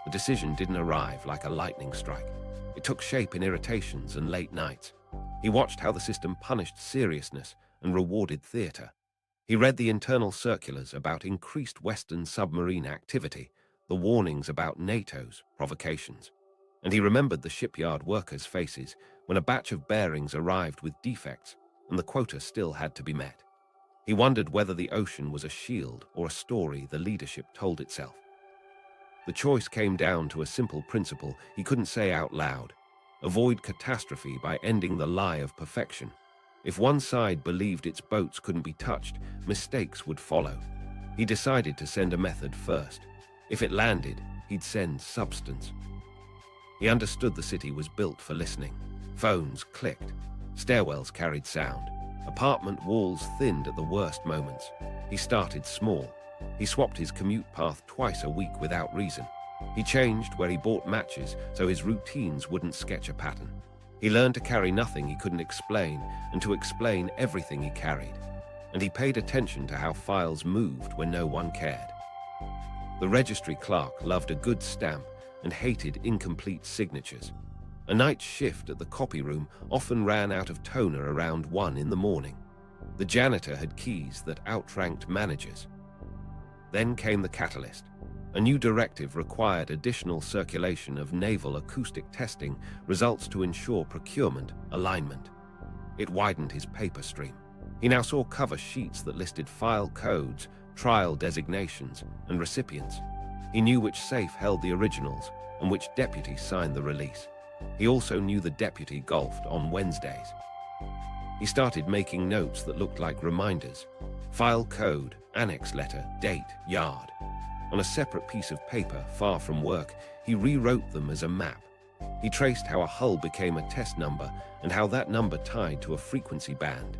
The decision didn't arrive like a lightning strike. It took shape in irritations and late nights. He watched how the system punished seriousness and rewarded theater. He read the internal circulars about increased Western submarine activity, the warnings about NATO's provocations. And he remembered the shipyard workers' faces when a batch of bearings arrived with defects and the quota still had to be met. He wondered whether the ocean was a shield or a story the leadership told itself. The choice came down to a simple principle he couldn't say out loud: avoid catastrophe by ending the lie of perfection. If one side believed its boats couldn't be touched, mistakes would follow. He decided to send a method first. If it landed, he'd send substance. He understood the city was built for listening. Phones clicked. Stairwells carried sound. Apartment walls thinned at the worst moments. He started small. He swapped his commute path twice a week without reason. He changed where he bought matches so his routines wouldn't sketch a pattern. He learned to carry nothing he couldn't explain and to explain everything he carried. And he paid attention to how files moved when no one cared. The registry clerk loved a good stamp and hated incomplete signatures. A night shift at the copy room often ran out of toner around 1 in the morning. The janitor had keys that outranked managers. Then came the catalyst. A new directive required additional circulation of naval acoustic testing results to ensure procurement alignment. It widened his paper stream. He now saw cover sheets that listed file codes, trial designations, and recipients. He knew which safe held the originals and which deputy signed the release. He also knew the deputy golfed on Wednesdays. He started making notes that looked like reminders. File code, annex letter, date, yard. On a separate piece of paper, far from work, he rewrote them as a map. He traced how a hull became a test number and how that number tied to a frequency band.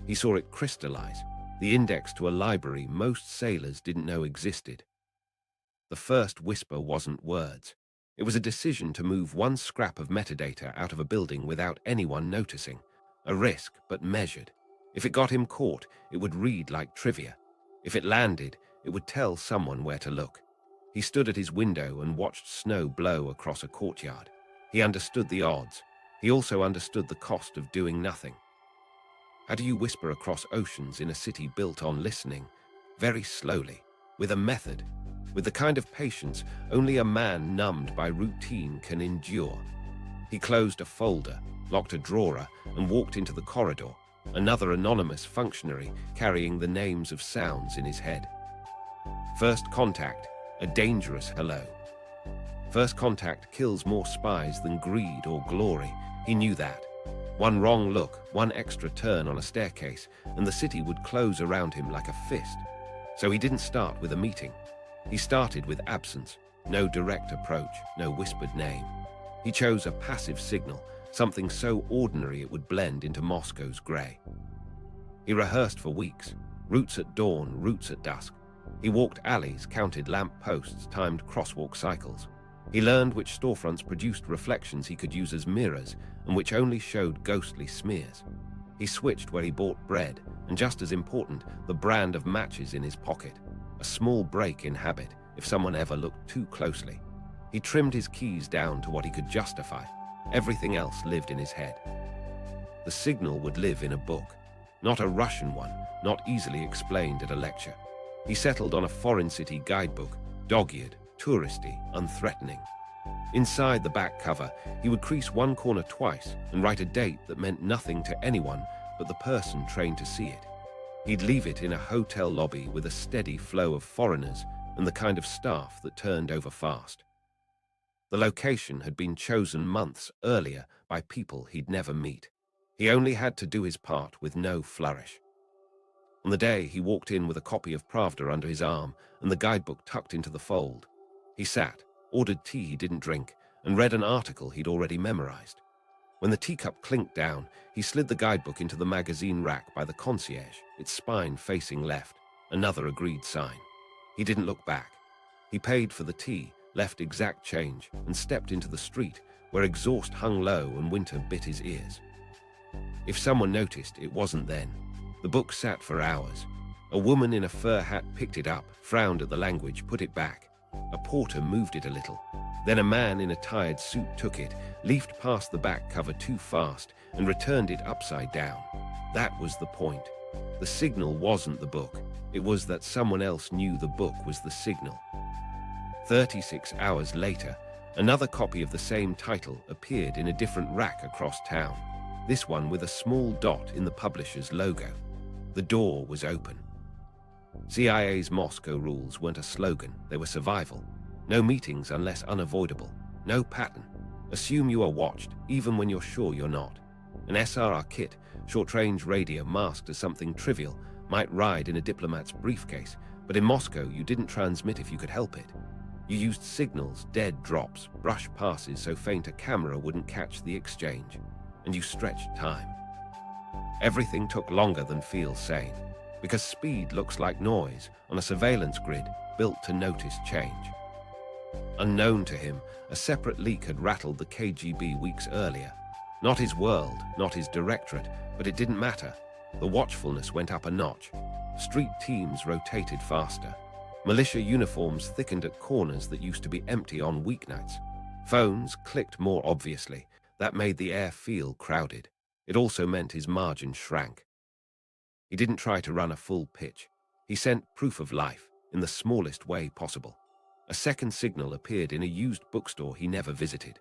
He saw it crystallize, the index to a library most sailors didn't know existed. The first whisper wasn't words. It was a decision to move one scrap of metadata out of a building without anyone noticing. A risk, but measured. If it got him caught, it would read like trivia. If it landed, it would tell someone where to look. He stood at his window and watched snow blow across a courtyard. He understood the odds. He also understood the cost of doing nothing. How do you whisper across oceans in a city built on listening? Very slowly, with a method, with the kind of patience only a man numbed by routine can endure. He closed a folder, locked a drawer, and walked into the corridor, another anonymous functionary carrying the names of sounds in his head. First contact, a dangerous hello. First contact kills more spies than greed or glory. He knew that. One wrong look, one extra turn on a staircase, and the city would close around him like a fist. So he didn't start with a meeting. He started with absence, no direct approach, no whispered name. He chose a passive signal, something so ordinary it would blend into Moscow's grey. He rehearsed for weeks, routes at dawn, routes at dusk. He walked alleys, counted lamp posts, timed crosswalk cycles. He learned which storefronts produced reflections he could use as mirrors and which only showed ghostly smears. He switched where he bought bread, and just as important, the brand of matches in his pocket. A small break in habit if someone ever looked too closely. He trimmed his keys down to what he could justify. Everything else lived in his head. The signal would live in a book, not a Russian one, not easily explained at a lecture. He settled on a foreign city guidebook, dog-eared, touristy, unthreatening. Inside the back cover, he would crease one corner twice and write a date that meant nothing to anyone but the person trained to see it. He'd leave it in a hotel lobby with a steady flow of foreigners and the kind of staff that turned over fast. The location had been chosen months earlier by people he'd never meet. He only had to do his part with no flourish. On the day, he walked in with a copy of Pravda under his arm and the guidebook tucked into the fold. He sat, ordered tea he didn't drink, and read an article he'd already memorized. When the teacup clinked down, he slid the guidebook into the magazine rack by the concierge, its spine facing left, another agreed sign. He didn't look back. He paid for the tea, left exact change, and stepped into the street, where exhaust hung low and winter bit his ears. If someone noticed, it wasn't then. The book sat for hours. A woman in a fur hat picked it up, frowned at the language, put it back. A porter moved it a little. Then a man in a tired suit took it, leafed past the back cover too fast, and returned it upside down. That was the point. The signal wasn't the book. It was that someone else knew the book was the signal. 36 hours later, another copy of the same title appeared in a different rack across town, this one with a small dot in the publisher's logo. The door was open. CIA's Moscow rules weren't a slogan, they were survival. No meetings unless unavoidable. No pattern. Assume you are watched, even when you're sure you're not. An SRR kit, short-range radio masked as something trivial, might ride in a diplomat's briefcase, but in Moscow you didn't transmit if you could help it. You used signals, dead drops, brush passes so faint a camera wouldn't catch the exchange, and you stretched time. Everything took longer than feels sane, because speed looks like noise on a surveillance grid built to notice change. Unknown to him, a separate leak had rattled the KGB weeks earlier. Not his world, not his directorate, but it didn't matter. The watchfulness went up a notch. Street teams rotated faster. Militia uniforms thickened at corners that used to be empty on weeknights. Phones clicked more obviously. That made the air feel crowded. It also meant his margin shrank. He didn't try to run a full pitch. He sent proof of life in the smallest way possible. A second signal appeared in a used bookstore he never visited.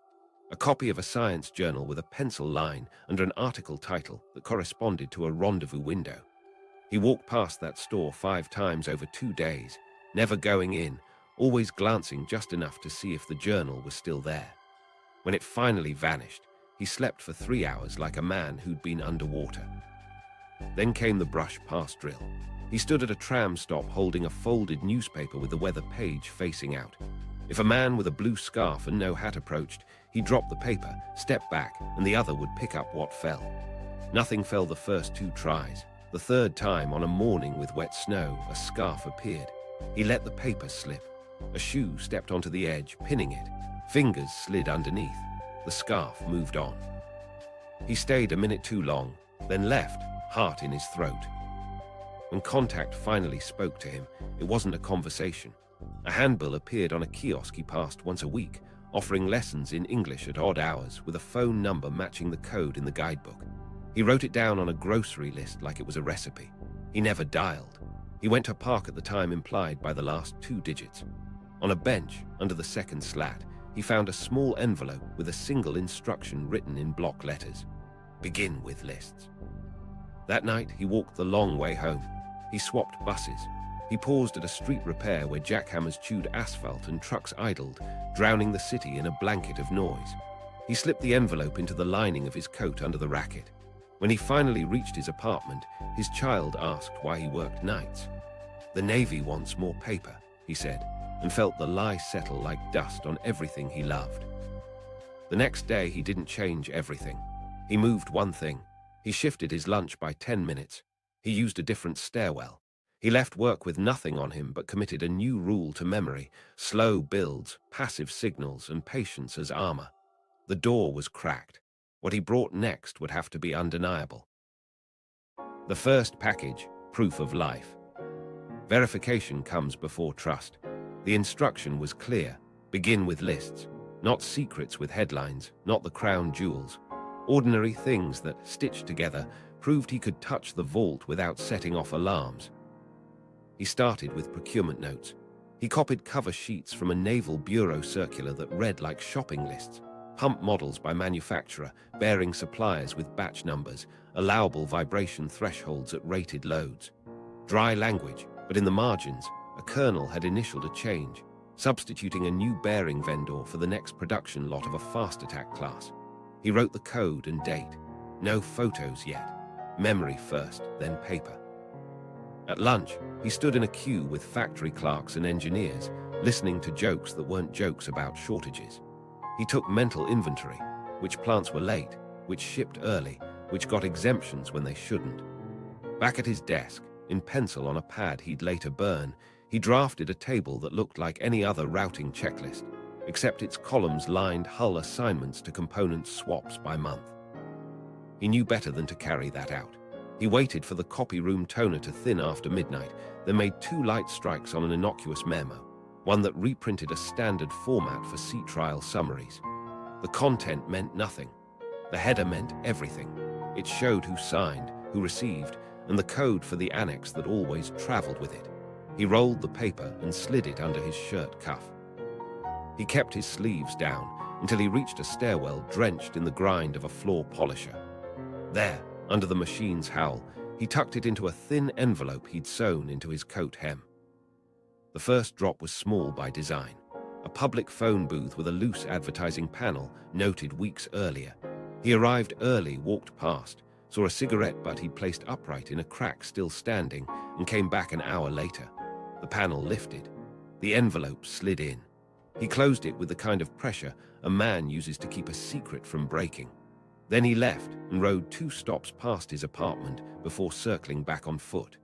A copy of a science journal with a pencil line under an article title that corresponded to a rendezvous window. He walked past that store 5 times over 2 days, never going in, always glancing just enough to see if the journal was still there. When it finally vanished, he slept for 3 hours like a man who'd been underwater. Then came the brush pass drill. He stood at a tram stop holding a folded newspaper with the weather page facing out. If a man with a blue scarf and no hat approached, he dropped the paper, stepped back, and the other would pick up what fell. Nothing fell the first 2 tries. The third time, on a morning with wet snow, a scarf appeared. He let the paper slip. A shoe stepped onto the edge, pinning it. Fingers slid underneath. The scarf moved on. He stayed a minute too long, then left, heart in his throat. When contact finally spoke to him, it wasn't a conversation. A handbill appeared on a kiosk he passed once a week, offering lessons in English at odd hours with a phone number matching the code in the guidebook. He wrote it down on a grocery list like it was a recipe. He never dialed. He went to park at the time implied by the last 2 digits. On a bench, under the second slat, he found a small envelope with a single instruction written in block letters. Begin with lists. That night, he walked the long way home. He swapped buses. He paused at a street repair where jackhammers chewed asphalt and trucks idled, drowning the city in a blanket of noise. He slipped the envelope into the lining of his coat under the racket. When he finally reached his apartment, his child asked why he worked nights. "The Navy wants more paper," he said, and felt the lie settle like dust on everything he loved. The next day, he didn't change everything. He moved one thing. He shifted his lunch by 10 minutes. He used a different stairwell. He left work with nothing on him but committed a new rule to memory: slow builds, passive signals, and patience as armor. The door was cracked. What he brought next would have to be undeniable. The first package, proof of life. Verification comes before trust. The instruction was clear: begin with lists, not secrets with headlines, not the crown jewels. Ordinary things that, stitched together, proved he could touch the vault without setting off alarms. He started with procurement notes. He copied cover sheets from a naval bureau circular that read like shopping lists, pump models by manufacturer, bearing suppliers with batch numbers, allowable vibration thresholds at rated loads. Dry language, but in the margins, a colonel had initialed a change, substituting a new bearing vendor for the next production lot of a fast attack class. He wrote the code and date. No photos yet. Memory first, then paper. At lunch, he stood in a queue with factory clerks and engineers, listening to jokes that weren't jokes about shortages. He took mental inventory: which plants were late, which shipped early, which got exemptions when they shouldn't. Back at his desk, in pencil on a pad he'd later burn, he drafted a table that looked like any other routing checklist, except its columns lined hull assignments to component swaps by month. He knew better than to carry that out. He waited for the copy room toner to thin after midnight, then made 2 light strikes on an innocuous memo. one that reprinted a standard format for sea trial summaries. The content meant nothing. The header meant everything. It showed who signed, who received, and the code for the annex that always traveled with it. He rolled the paper and slid it under his shirt cuff. He kept his sleeves down until he reached a stairwell drenched in the grind of a floor polisher. There, under the machine's howl, he tucked it into a thin envelope he'd sewn into his coat hem. The first drop was small by design. A public phone booth with a loose advertising panel noted weeks earlier. He arrived early, walked past, saw a cigarette butt he'd placed upright in a crack still standing, and came back an hour later. The panel lifted. The envelope slid in. He closed it with the kind of pressure a man uses to keep a secret from breaking. Then he left and rode 2 stops past his apartment before circling back on foot.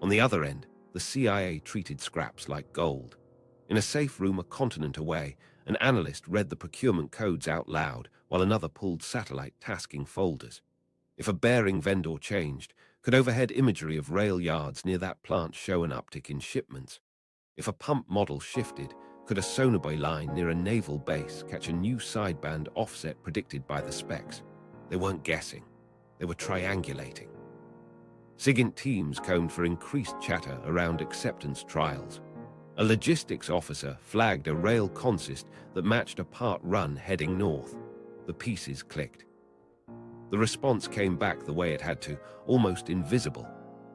On the other end, the CIA treated scraps like gold. In a safe room a continent away, an analyst read the procurement codes out loud while another pulled satellite tasking folders. If a bearing vendor changed, could overhead imagery of rail yards near that plant show an uptick in shipments? If a pump model shifted, could a sonobuoy line near a naval base catch a new sideband offset predicted by the specs? They weren't guessing. They were triangulating. SIGINT teams combed for increased chatter around acceptance trials. A logistics officer flagged a rail consist that matched a part run heading north. The pieces clicked. The response came back the way it had to, almost invisible.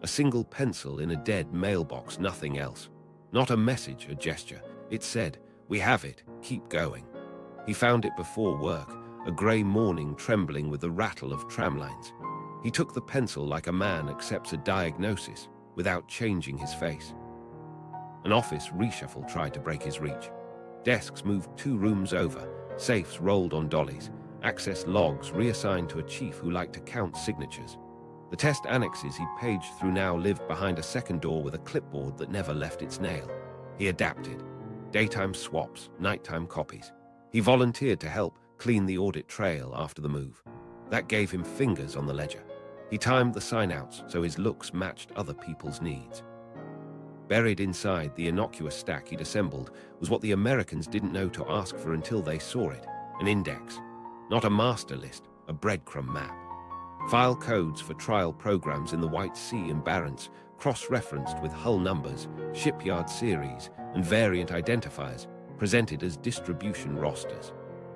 A single pencil in a dead mailbox, nothing else. Not a message, a gesture. It said, "We have it, keep going." He found it before work, a grey morning trembling with the rattle of tramlines. He took the pencil like a man accepts a diagnosis, without changing his face. An office reshuffle tried to break his reach. Desks moved 2 rooms over, safes rolled on dollies, access logs reassigned to a chief who liked to count signatures. The test annexes he paged through now lived behind a second door with a clipboard that never left its nail. He adapted. Daytime swaps, nighttime copies. He volunteered to help clean the audit trail after the move. That gave him fingers on the ledger. He timed the sign-outs so his looks matched other people's needs. Buried inside the innocuous stack he'd assembled was what the Americans didn't know to ask for until they saw it, an index. Not a master list, a breadcrumb map. File codes for trial programs in the White Sea and Barents, cross-referenced with hull numbers, shipyard series, and variant identifiers, presented as distribution rosters.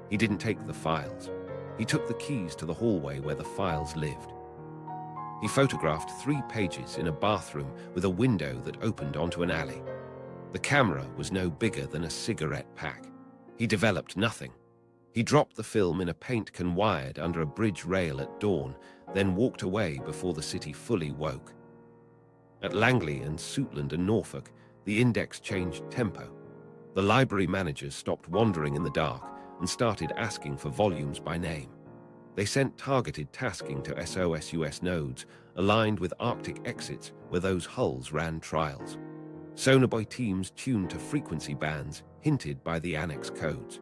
He didn't take the files. He took the keys to the hallway where the files lived. He photographed 3 pages in a bathroom with a window that opened onto an alley. The camera was no bigger than a cigarette pack. He developed nothing. He dropped the film in a paint can wired under a bridge rail at dawn, then walked away before the city fully woke. At Langley and Suitland and Norfolk, the index changed tempo. The library managers stopped wandering in the dark and started asking for volumes by name. They sent targeted tasking to SOSUS nodes aligned with Arctic exits where those hulls ran trials. Sonobuoy teams tuned to frequency bands hinted by the annex codes.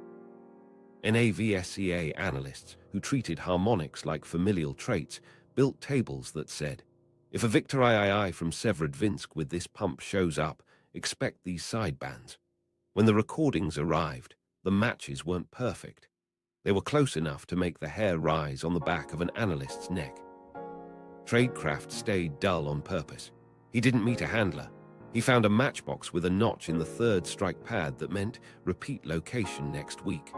NAVSEA analysts who treated harmonics like familial traits built tables that said, "If a Victor III from Severodvinsk with this pump shows up, expect these sidebands." When the recordings arrived, the matches weren't perfect. They were close enough to make the hair rise on the back of an analyst's neck. Tradecraft stayed dull on purpose. He didn't meet a handler. He found a matchbox with a notch in the 3rd strike pad that meant repeat location next week.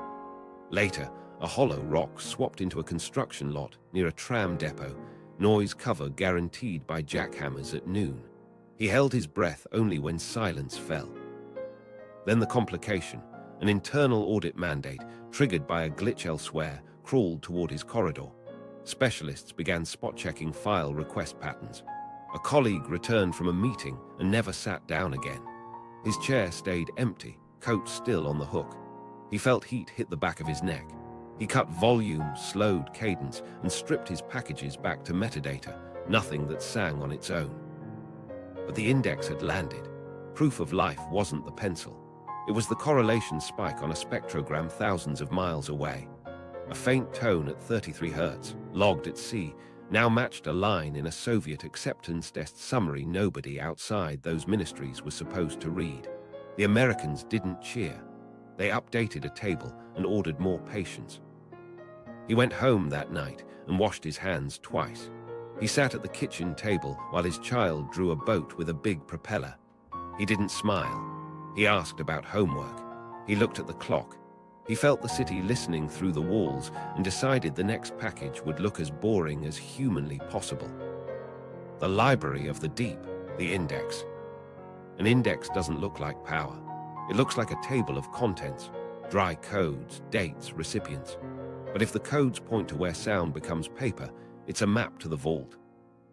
Later, a hollow rock swapped into a construction lot near a tram depot, noise cover guaranteed by jackhammers at noon. He held his breath only when silence fell. Then the complication, an internal audit mandate triggered by a glitch elsewhere, crawled toward his corridor. Specialists began spot-checking file request patterns. A colleague returned from a meeting and never sat down again. His chair stayed empty, coat still on the hook. He felt heat hit the back of his neck. He cut volume, slowed cadence, and stripped his packages back to metadata, nothing that sang on its own. But the index had landed. Proof of life wasn't the pencil. It was the correlation spike on a spectrogram thousands of miles away. A faint tone at 33 Hz, logged at sea, now matched a line in a Soviet acceptance test summary nobody outside those ministries was supposed to read. The Americans didn't cheer. They updated a table and ordered more patience. He went home that night and washed his hands twice. He sat at the kitchen table while his child drew a boat with a big propeller. He didn't smile. He asked about homework. He looked at the clock. He felt the city listening through the walls and decided the next package would look as boring as humanly possible. The library of the deep, the index. An index doesn't look like power. It looks like a table of contents, dry codes, dates, recipients. But if the codes point to where sound becomes paper, it's a map to the vault.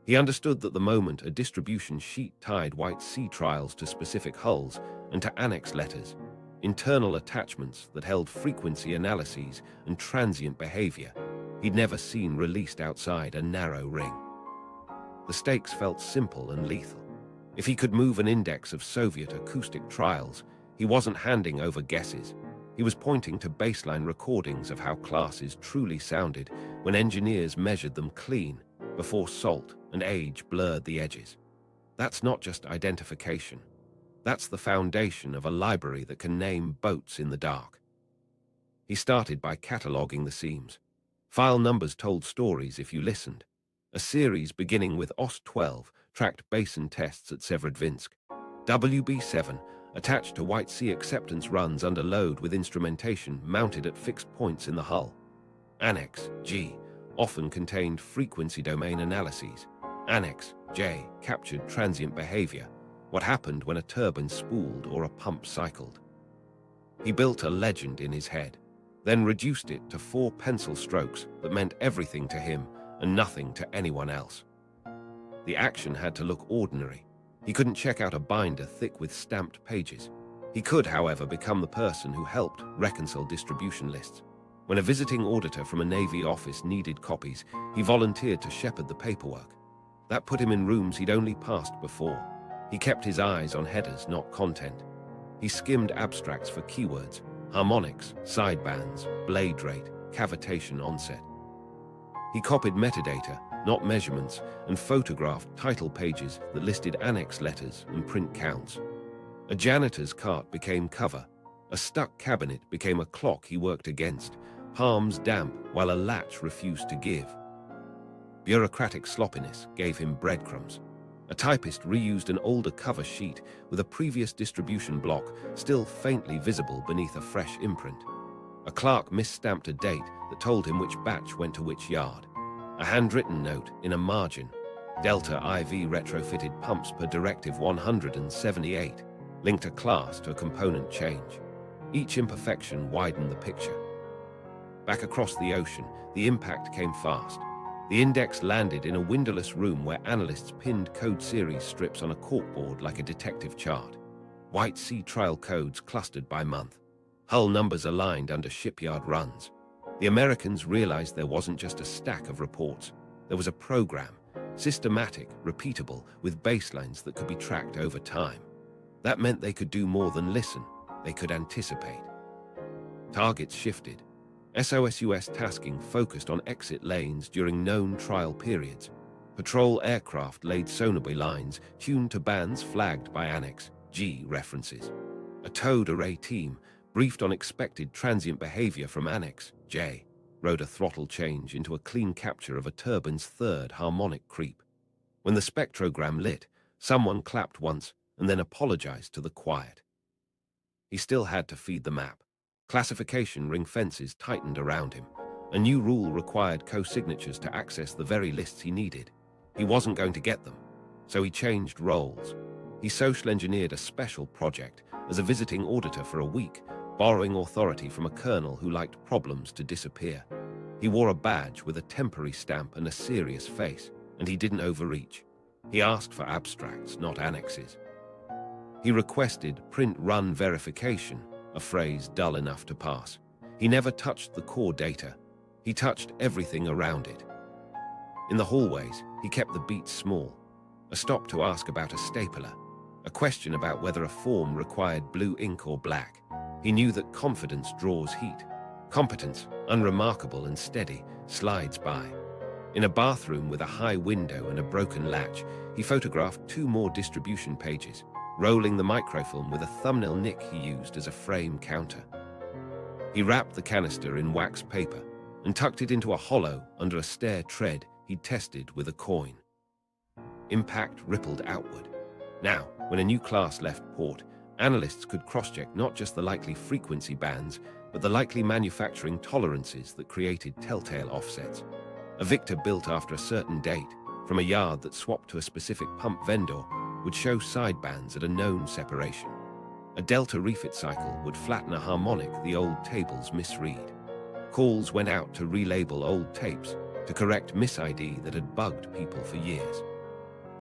He understood that the moment a distribution sheet tied white sea trials to specific hulls and to annex letters, internal attachments that held frequency analyses and transient behavior, he'd never seen released outside a narrow ring. The stakes felt simple and lethal. If he could move an index of Soviet acoustic trials, he wasn't handing over guesses. He was pointing to baseline recordings of how classes truly sounded when engineers measured them clean before salt and age blurred the edges. That's not just identification. That's the foundation of a library that can name boats in the dark. He started by cataloging the seams. File numbers told stories if you listened. A series beginning with OS-12 tracked basin tests at Severodvinsk. WB-7 attached to White Sea acceptance runs under load with instrumentation mounted at fixed points in the hull. Annex G often contained frequency domain analyses. Annex J captured transient behavior, what happened when a turbine spooled or a pump cycled. He built a legend in his head, then reduced it to 4 pencil strokes that meant everything to him and nothing to anyone else. The action had to look ordinary. He couldn't check out a binder thick with stamped pages. He could, however, become the person who helped reconcile distribution lists. When a visiting auditor from a Navy office needed copies, he volunteered to shepherd the paperwork. That put him in rooms he'd only passed before. He kept his eyes on headers, not content. He skimmed abstracts for keywords, harmonics, sidebands, blade rate, cavitation onset. He copied metadata, not measurements, and photographed title pages that listed annex letters and print counts. A janitor's cart became cover. A stuck cabinet became a clock he worked against, palms damp while a latch refused to give. Bureaucratic sloppiness gave him breadcrumbs. A typist reused an older cover sheet with a previous distribution block still faintly visible beneath a fresh imprint. A clerk misstamped a date that told him which batch went to which yard. A handwritten note in a margin, Delta IV retrofitted pumps per Directive 178, linked a class to a component change. Each imperfection widened the picture. Back across the ocean, the impact came fast. The index landed in a windowless room where analysts pinned code series strips on a corkboard like a detective chart. White Sea trial codes clustered by month. Hull numbers aligned under shipyard runs. The Americans realized there wasn't just a stack of reports. There was a program, systematic, repeatable, with baselines that could be tracked over time. That meant they could do more than listen. They could anticipate. Targets shifted. SOSUS tasking focused on exit lanes during known trial periods. Patrol aircraft laid sonar lines tuned to bands flagged by Annex G references. A towed array team, briefed on expected transient behavior from Annex J, rode a throttle change into a clean capture of a turbine's third harmonic creep. When the spectrogram lit, someone clapped once and then apologized to the quiet. He still had to feed the map. Classification ring fences tightened around him. A new rule required co-signatures to access the very lists he needed. He wasn't going to get them, so he changed roles. He social engineered a special project as a visiting auditor for a week, borrowing authority from a colonel who liked problems to disappear. He wore a badge with a temporary stamp and a serious face, and he didn't overreach. He asked for abstracts, not annexes. He requested print-run verification, a phrase dull enough to pass. He never touched the core data. He touched everything around it. In the hallways, he kept the beats small. A stop to ask about a stapler. A question about whether a form required blue ink or black. He knew that confidence draws heat. Competence, unremarkable and steady, slides by. In a bathroom with a high window and a broken latch, he photographed 2 more distribution pages. rolling the microfilm with a thumbnail nick he used as a frame counter. He wrapped the canister in wax paper and tucked it into a hollow under a stair tread he'd tested with a coin. Impact rippled outward. Now, when a new class left port, analysts could cross-check not just the likely frequency bands, but the likely manufacturing tolerances that created telltale offsets. A Victor built after a certain date, from a yard that swapped to a specific pump vendor, would show sidebands at a known separation. A Delta refit cycle would flatten a harmonic the old tables misread. Calls went out to relabel old tapes to correct mis-ID that had bugged people for years.